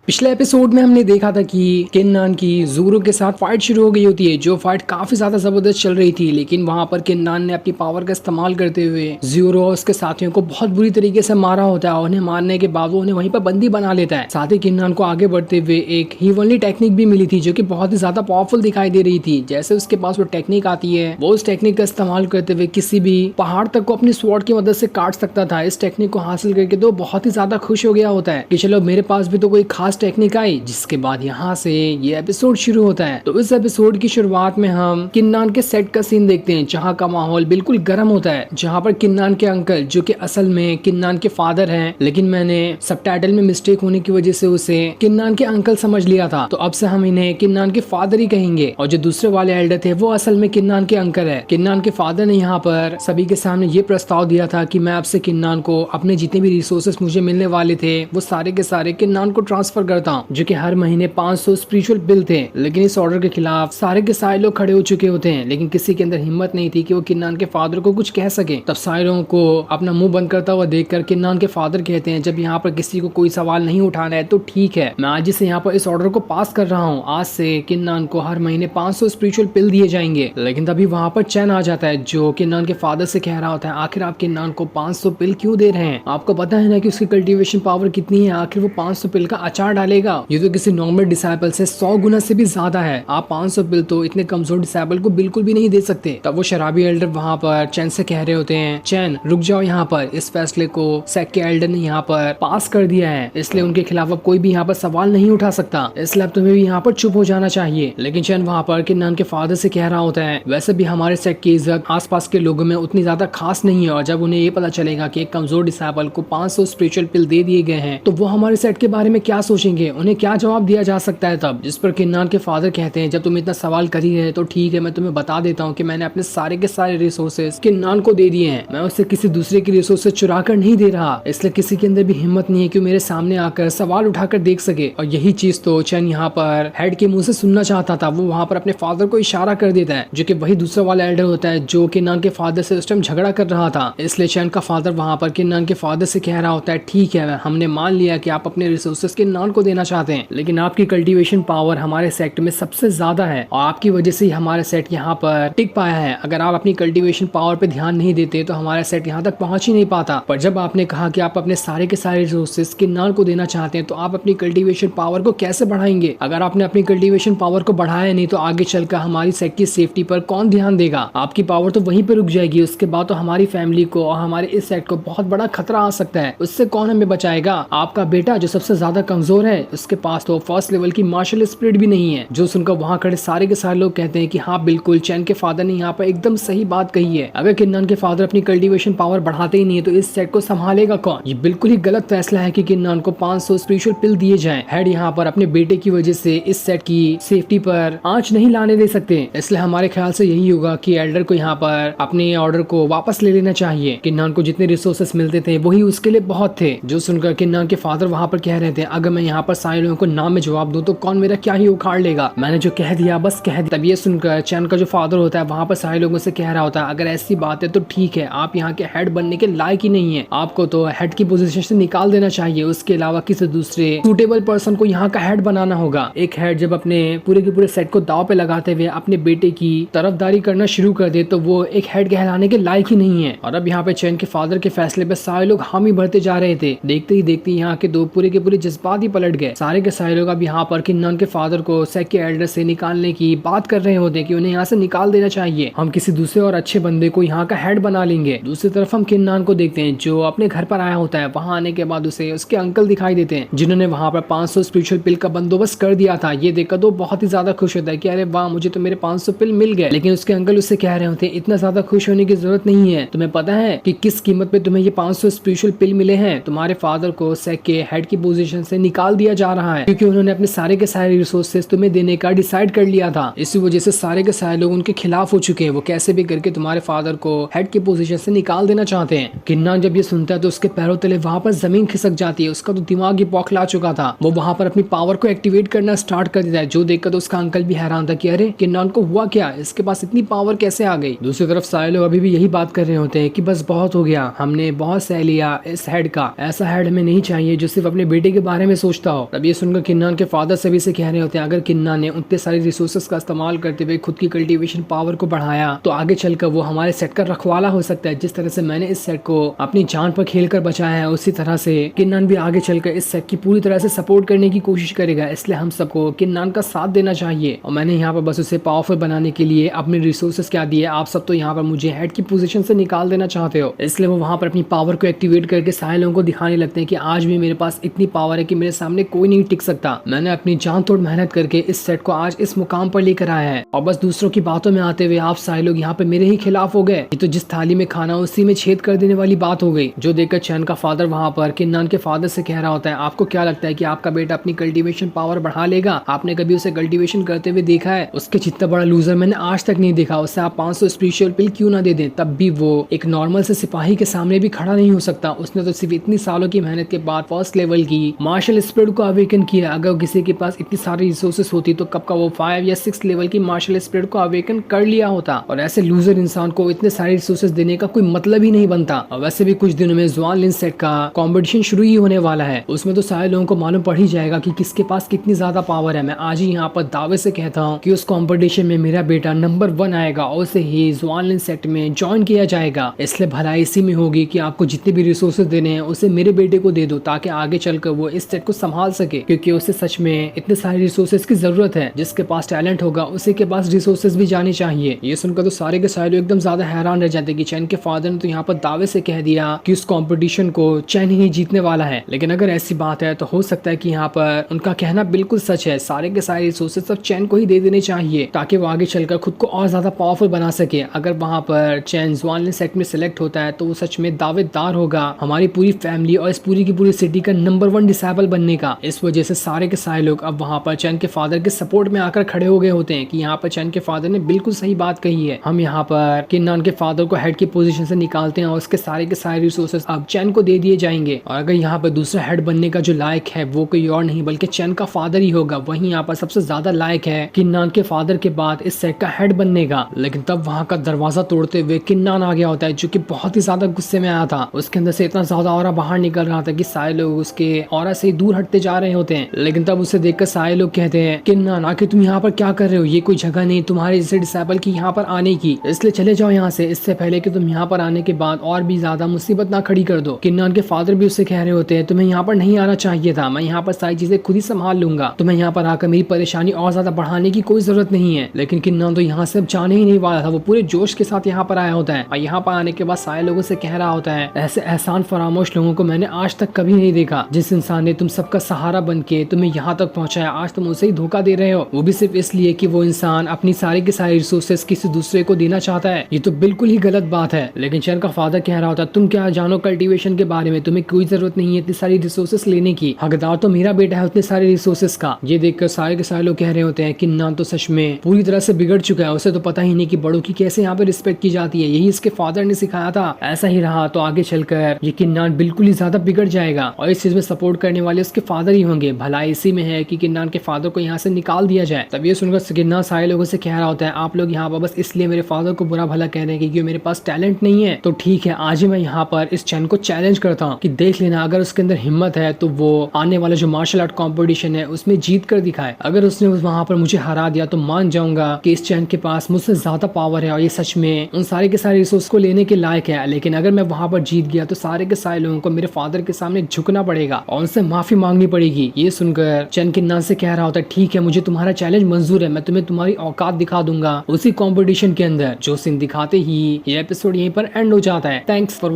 पिछले एपिसोड में हमने देखा था कि किन्नान की ज़ोरो के साथ फाइट शुरू हो गई होती है, जो फाइट काफी ज्यादा जबरदस्त चल रही थी। लेकिन वहां पर किन्नान ने अपनी पावर का इस्तेमाल करते हुए ज़ोरो और उसके साथियों को बहुत बुरी तरीके से मारा होता है। उन्हें मारने के बाद वो उन्हें वहीं पर बंदी बना लेता है। साथ ही किन्नान को आगे बढ़ते हुए एक हीवनली टेक्निक भी मिली थी, जो की बहुत ही ज्यादा पावरफुल दिखाई दे रही थी। जैसे उसके पास वो टेक्निक आती है, वो उस टेक्निक का इस्तेमाल करते हुए किसी भी पहाड़ तक को अपनी स्वॉर्ड की मदद से काट सकता था। इस टेक्निक को हासिल करके तो बहुत ही ज्यादा खुश हो गया होता है कि चलो मेरे पास भी तो कोई खास टेक्निक आई। जिसके बाद यहाँ से ये एपिसोड शुरू होता है। तो इस एपिसोड की शुरुआत में हम किन्नान के सेट का सीन देखते हैं, जहाँ का माहौल बिल्कुल गर्म होता है। जहाँ पर किन्नान के अंकल, जो कि असल में किन्नान के फादर हैं, लेकिन मैंने सबटाइटल में मिस्टेक होने की वजह से उसे किन्नान के अंकल समझ लिया था, तो अब से हम इन्हें किन्नान के फादर ही कहेंगे। और जो दूसरे वाले एल्डर थे वो असल में किन्नान के अंकल है। किन्नान के फादर ने यहाँ पर सभी के सामने ये प्रस्ताव दिया था कि मैं आपसे किन्नान को अपने जितने भी रिसोर्सेस मुझे मिलने वाले थे वो सारे के सारे किन्नान को ट्रांसफर करता हूँ, जो कि हर महीने 500 स्पिरिचुअल बिल थे। लेकिन इस ऑर्डर के खिलाफ सारे के सारे लोग खड़े हो चुके होते हैं, लेकिन किसी के अंदर हिम्मत नहीं थी कि वो किन्नान के फादर को कुछ कह सके। तब सारे लोगों को अपना मुंह बंद करता हुआ देखकर किन्नान के फादर कहते हैं, जब यहाँ पर किसी को कोई सवाल नहीं उठाना है तो ठीक है, मैं आज से यहाँ पर इस ऑर्डर को पास कर रहा हूँ। आज से किन्नान को हर महीने 500 स्पिरिचुअल पिल दिए जाएंगे। लेकिन तभी वहाँ पर चैन आ जाता है, जो किन्नान के फादर से कह रहा होता है, आखिर आप किन्नान को 500 पिल क्यों दे रहे हैं? आपको पता है ना कि उसकी कल्टीवेशन पावर कितनी है? आखिर वो 500 पिल का अचार डालेगा? ये तो किसी नॉर्मल डिसाइपल से 100 गुना से भी ज्यादा है। आप 500 पिल तो इतने कमजोर डिसाइपल को बिल्कुल भी नहीं दे सकते। तब वो शराबी एल्डर वहाँ पर चैन से कह रहे होते हैं, चैन रुक जाओ, यहाँ पर इस फैसले को सेक के एल्डर ने यहाँ पर पास कर दिया है, इसलिए उनके खिलाफ अब कोई भी यहाँ पर सवाल नहीं उठा सकता, इसलिए अब तुम्हें भी यहाँ पर चुप हो जाना चाहिए। लेकिन चैन वहाँ पर किन्नान के फादर से कह रहा होता है, वैसे भी हमारे सेट की इज्जत आसपास के लोगों में उतनी ज्यादा खास नहीं है, और जब उन्हें ये पता चलेगा कि एक कमजोर डिसाइपल को 500 स्पिरिचुअल पिल दे दिए गए हैं, तो वो हमारे सेट के बारे में क्या सोचेंगे, उन्हें क्या जवाब दिया जा सकता है तब? जिस पर किन्नान के फादर कहते हैं, जब तुम इतना सवाल कर ही रहे तो ठीक है, मैं तुम्हें बता देता हूँ कि मैंने अपने सारे के सारे रिसोर्सेज किन्नान को दे दिए हैं। मैं उससे किसी दूसरे के रिसोर्सेज चुरा कर नहीं दे रहा, इसलिए किसी के अंदर भी हिम्मत नहीं है कि मेरे सामने आकर सवाल उठाकर देख सके। और यही चीज तो चैन यहाँ पर हेड के मुंह से सुनना चाहता था। वो वहाँ पर अपने फादर को इशारा कर देता है, जो कि वही दूसरा वाला एल्डर होता है जो किन्नान के फादर से उस टाइम झगड़ा कर रहा था। इसलिए चैन का फादर वहाँ पर किन्नान के फादर से कह रहा होता है, ठीक है, हमने मान लिया कि आप अपने रिसोर्सेज किन्नान को देना चाहते हैं, लेकिन आपकी कल्टीवेशन पावर हमारे सेट में सबसे ज्यादा है और आपकी वजह से ही हमारा सेट यहाँ पर टिक पाया है। अगर आप अपनी कल्टीवेशन पावर पे ध्यान नहीं देते तो हमारा सेट यहाँ तक पहुंच ही नहीं पाता। पर जब आपने कहा कि आप अपने सारे के सारे रिसोर्सेज किन्नान को देना चाहते हैं, तो आप अपनी कल्टीवेशन पावर को कैसे बढ़ाएंगे? अगर आपने अपनी कल्टीवेशन पावर को बढ़ाया नहीं तो आगे चलकर हमारी सेट की सेफ्टी पर कौन ध्यान देगा? आपकी पावर तो वहीं पर रुक जाएगी, उसके बाद तो हमारी फैमिली को और हमारे इस सेट को बहुत बड़ा खतरा आ सकता है। उससे कौन हमें बचाएगा? आपका बेटा जो सबसे ज्यादा कमजोर है, उसके पास तो फर्स्ट लेवल की मार्शल स्पिरिट भी नहीं है। जो सुनकर वहाँ खड़े सारे के सारे लोग कहते हैं कि हाँ बिल्कुल, चैन के फादर ने यहाँ पर एकदम सही बात कही है। अगर किन्नान के फादर अपनी कल्टीवेशन पावर बढ़ाते ही नहीं है तो इस सेट को संभालेगा कौन? ये बिल्कुल ही गलत फैसला है कि किन्नान को 500 स्पिरिचुअल पिल दिए जाएं। हेड यहाँ पर अपने बेटे की वजह से इस सेट की सेफ्टी पर आंच नहीं लाने दे सकते, इसलिए हमारे ख्याल से यही होगा कि एल्डर को यहाँ पर अपने ऑर्डर को वापस ले लेना चाहिए। किन्नान को जितने रिसोर्सेस मिलते थे वही उसके लिए बहुत थे। जो सुनकर किन्नान के फादर वहाँ पर कह रहे थे, अगर मैं यहाँ पर सारे लोगों को नाम में जवाब दूं तो कौन मेरा क्या ही उखाड़ लेगा, मैंने जो कह दिया बस कह दिया। तब ये सुनकर चैन का जो फादर होता है वहाँ पर सारे लोगों से कह रहा होता है, अगर ऐसी बात है तो ठीक है, आप यहाँ के हेड बनने के लायक ही नहीं है, आपको तो हेड की पोजीशन से निकाल देना चाहिए। उसके अलावा किसी दूसरे सूटेबल पर्सन को यहाँ का हेड बनाना होगा। एक हेड जब अपने पूरे के पूरे सेट को दाव पे लगाते हुए अपने बेटे की तरफदारी करना शुरू कर दे तो वो एक हेड कहलाने के लायक ही नहीं है। और अब यहाँ पे चैन के फादर के फैसले पे सारे लोग हामी भरते जा रहे थे। देखते ही देखते यहाँ के दो पूरे के पूरे जज्बात ही पलट गए। सारे के सारे लोग अब यहाँ पर किन्नान के फादर को सेक के एल्डर से निकालने की बात कर रहे होते कि उन्हें यहाँ से निकाल देना चाहिए, हम किसी दूसरे और अच्छे बंदे को यहाँ का हेड बना लेंगे। दूसरी तरफ हम किन्नान को देखते हैं जो अपने घर पर आया होता है। वहाँ आने के बाद उसे उसके अंकल दिखाई देते हैं, जिन्होंने वहाँ पर 500 स्पिरिचुअल पिल का बंदोबस्त कर दिया था। ये देखकर तो बहुत ही ज्यादा खुश होता है कि अरे वाह, मुझे तो मेरे 500 पिल मिल गए। लेकिन उसके अंकल उससे कह रहे होते हैं, इतना ज्यादा खुश होने की जरूरत नहीं है, तुम्हें पता है कि किस कीमत पे तुम्हें ये 500 स्पिरिचुअल पिल मिले हैं? तुम्हारे फादर को सेक के हेड की पोजीशन से निकाल दिया जा रहा है, क्योंकि उन्होंने अपने सारे के सारे रिसोर्सेज तुम्हें देने का डिसाइड कर लिया था। इसी वजह से सारे के सारे लोग उनके खिलाफ हो चुके हैं। वो कैसे भी करके तुम्हारे फादर को हेड की पोजीशन से निकाल देना चाहते हैं। किन्नान जब ये सुनता है तो उसके पैरों तले वहाँ पर जमीन खिसक जाती है। उसका तो दिमाग ही बौखला चुका था। वो वहाँ पर अपनी पावर को एक्टिवेट करना स्टार्ट कर देता है, जो देखकर तो उसका अंकल भी हैरान था कि अरे किन्नान को हुआ क्या, इसके पास इतनी पावर कैसे आ गई? दूसरी तरफ सारे लोग अभी भी यही बात कर रहे होते हैं कि बस बहुत हो गया, हमने बहुत सह लिया इस हेड का। ऐसा हेड हमें नहीं चाहिए जो सिर्फ अपने बेटे के बारे में सोच सोचता हो। तब ये सुनकर किन्नान के फादर से भी से कह रहे होते हैं अगर किन्नान ने उतने सारे रिसोर्सेज का इस्तेमाल करते हुए खुद की कल्टीवेशन पावर को बढ़ाया तो आगे चलकर वो हमारे सेट का रखवाला हो सकता है। जिस तरह से मैंने इस सेट को अपनी जान पर खेल कर बचाया है उसी तरह से किन्नान भी आगे चलकर इस सेट की पूरी तरह से सपोर्ट करने की कोशिश करेगा। इसलिए हम सबको किन्नान का साथ देना चाहिए और मैंने यहाँ पर बस उसे पावरफुल बनाने के लिए अपने रिसोर्सेज क्या दिए। आप सब तो यहाँ पर मुझे हेड की पोजीशन से निकाल देना चाहते हो, इसलिए वो वहां पर अपनी पावर को एक्टिवेट करके सारे लोगों को दिखाने लगते हैं कि आज भी मेरे पास इतनी पावर है कि मेरे सामने कोई नहीं टिक सकता। मैंने अपनी जान तोड़ मेहनत करके इस सेट को आज इस मुकाम पर लेकर आया है और बस दूसरों की बातों में आते हुए आप सारे लोग यहाँ पे मेरे ही खिलाफ हो गए। ये तो जिस थाली में खाना उसी में छेद कर देने वाली बात हो गई। जो देखकर चैन का फादर वहां पर किन्नान के फादर से कह रहा होता है आपको क्या लगता है कि आपका बेटा अपनी कल्टीवेशन पावर बढ़ा लेगा? आपने कभी उसे कल्टीवेशन करते हुए देखा है? उसके जितना बड़ा लूजर मैंने आज तक नहीं देखा। उससे आप 500 स्पिरिचुअल पिल क्यों ना दे दें, तब भी वो एक नॉर्मल से सिपाही के सामने भी खड़ा नहीं हो सकता। उसने तो सिर्फ इतनी सालों की मेहनत के बाद फर्स्ट लेवल की मार्शल स्पिरिट को अवेकन किया। अगर किसी के पास इतनी सारी रिसोर्सेस होती तो कब का वो 5 या 6 लेवल की मार्शल स्पिरिट को अवेकन कर लिया होता। और ऐसे लूजर इंसान को इतने सारे रिसोर्सेस देने का कोई मतलब ही नहीं बनता। और वैसे भी कुछ दिनों में ज़ुआन लिन सेट का कॉम्पिटिशन शुरू ही होने वाला है। उसमें तो सारे लोगों को मालूम पड़ ही जाएगा कि किसके पास कितनी ज्यादा पावर है। मैं आज ही यहाँ पर दावे से कहता हूँ कि उस कॉम्पिटिशन में मेरा बेटा नंबर 1 आएगा और उसे ही ज़ुआन लिन सेट में ज्वाइन किया जाएगा। इसलिए भलाई इसी में होगी कि आपको जितने भी रिसोर्सेज देने हैं उसे मेरे बेटे को दे दो ताकि आगे चलकर वो इस सेट को संभाल सके, क्योंकि उसे सच में इतने सारे रिसोर्सेज की जरूरत है। जिसके पास टैलेंट होगा उसी के पास रिसोर्सेज भी जाने चाहिए। ये सुनकर तो सारे के सारे एकदम ज्यादा हैरान रह जाते कि चैन के फादर ने तो यहाँ पर दावे से कह दिया कि उस कॉम्पिटिशन को चैन ही जीतने वाला है। लेकिन अगर ऐसी बात है तो हो सकता है कि यहाँ पर उनका कहना बिल्कुल सच है। सारे के सारे रिसोर्सेज सब चैन को ही दे देने चाहिए ताकि वो आगे चलकर खुद को और ज्यादा पावरफुल बना सके। अगर वहाँ पर चैन ज़ुआन लिन सेट में सिलेक्ट होता है तो वो सच में दावेदार होगा हमारी पूरी फैमिली और इस पूरी की पूरी सिटी का नंबर 1 डिसाइबल बनने का। इस वजह से सारे के सारे लोग अब वहाँ पर चैन के फादर के सपोर्ट में आकर खड़े हो गए होते हैं कि यहाँ पर चैन के फादर ने बिल्कुल सही बात कही है। हम यहाँ पर किन्नान के फादर को हेड की पोजीशन से निकालते हैं और उसके सारे के सारे रिसोर्सेज अब चैन को दे दिए जाएंगे। और अगर यहाँ पर दूसरा हेड बनने का जो लायक है वो कोई और नहीं बल्कि चैन का फादर ही होगा। वहीं यहाँ पर सबसे ज्यादा लायक है किन्नान के फादर के बाद इस सेट का हेड बनने का। लेकिन तब वहाँ का दरवाजा तोड़ते हुए किन्नान आ गया होता है जो कि बहुत ही ज्यादा गुस्से में आया था। उसके अंदर से इतना ज्यादा ऑरा बाहर निकल रहा था कि सारे लोग उसके ऑरा से दूर हटते जा रहे होते हैं। लेकिन तब उसे देखकर सारे लोग कहते हैं किन्नान आखिर तुम यहाँ पर क्या कर रहे हो? ये कोई जगह नहीं तुम्हारे जैसे डिसाइबल की यहाँ पर आने की, इसलिए चले जाओ यहाँ से, इससे पहले कि तुम यहाँ पर आने के बाद और भी ज्यादा मुसीबत ना खड़ी कर दो। किन्नान के फादर भी उससे कह रहे होते हैं तुम्हें यहाँ पर नहीं आना चाहिए था, मैं यहाँ पर सारी चीजें खुद ही संभाल लूंगा, तुम्हें यहाँ पर आकर मेरी परेशानी और ज्यादा बढ़ाने की कोई जरूरत नहीं है। लेकिन किन्नान तो यहाँ से अब जाने ही नहीं वाला था। वो पूरे जोश के साथ यहाँ पर आया होता है और यहाँ पर आने के बाद सारे लोगों से कह रहा होता है ऐसे एहसान फरामोश लोगों को मैंने आज तक कभी नहीं देखा। जिस इंसान ने तुम सबका सहारा बन के तुम्हें यहाँ तक पहुँचाया आज तुम उसे ही धोखा दे रहे हो, वो भी सिर्फ इसलिए कि वो इंसान अपनी सारे के सारे रिसोर्सेज किसी दूसरे को देना चाहता है। ये तो बिल्कुल ही गलत बात है। लेकिन चैन का फादर कह रहा होता तुम क्या जानो कल्टीवेशन के बारे में, तुम्हें कोई जरूरत नहीं है इतनी सारी रिसोर्सेज लेने की, हकदार तो मेरा बेटा है उतने सारे रिसोर्सेज का। ये देखकर सारे के सारे लोग कह रहे होते हैं किन्नान तो सच में पूरी तरह से बिगड़ चुका है, उसे तो पता ही नहीं कि बड़ों की कैसे यहाँ पे रिस्पेक्ट की जाती है, यही इसके फादर ने सिखाया था। ऐसा ही रहा तो आगे चलकर ये किन्नान बिल्कुल ही ज्यादा बिगड़ जाएगा और इस चीज में सपोर्ट करने वाले उसके फादर ही होंगे। भलाई इसी में है कि किन्नान के फादर को यहाँ से निकाल दिया जाए। तब ये सुनकर किन्नान सारे लोगों से कह रहा होता है आप लोग यहाँ पर बस इसलिए मेरे फादर को बुरा भला कह रहे हैं कि मेरे पास टैलेंट नहीं है, तो ठीक है आज ही मैं यहाँ पर इस चैन को चैलेंज करता हूँ कि देख लेना अगर उसके अंदर हिम्मत है तो वो आने वाला जो मार्शल आर्ट कॉम्पिटिशन है उसमें जीत कर दिखाए। अगर उसने वहां पर मुझे हरा दिया तो मान जाऊंगा कि इस चैन के पास मुझसे ज्यादा पावर है और ये सच में उन सारे के सारे रिसोर्स को लेने के लायक है। लेकिन अगर मैं वहां पर जीत गया तो सारे के सारे लोगों को मेरे फादर के सामने झुकना पड़ेगा और उनसे माफी मांगनी पड़ेगी। ये सुनकर चैन किन्नान से कह रहा होता है ठीक है मुझे तुम्हारा चैलेंज मंजूर है, मैं तुम्हें तुम्हारी औकात दिखा दूंगा उसी कॉम्पिटिशन के अंदर। जो सीन दिखाते ही ये एपिसोड यहीं पर एंड हो जाता है। Thanks for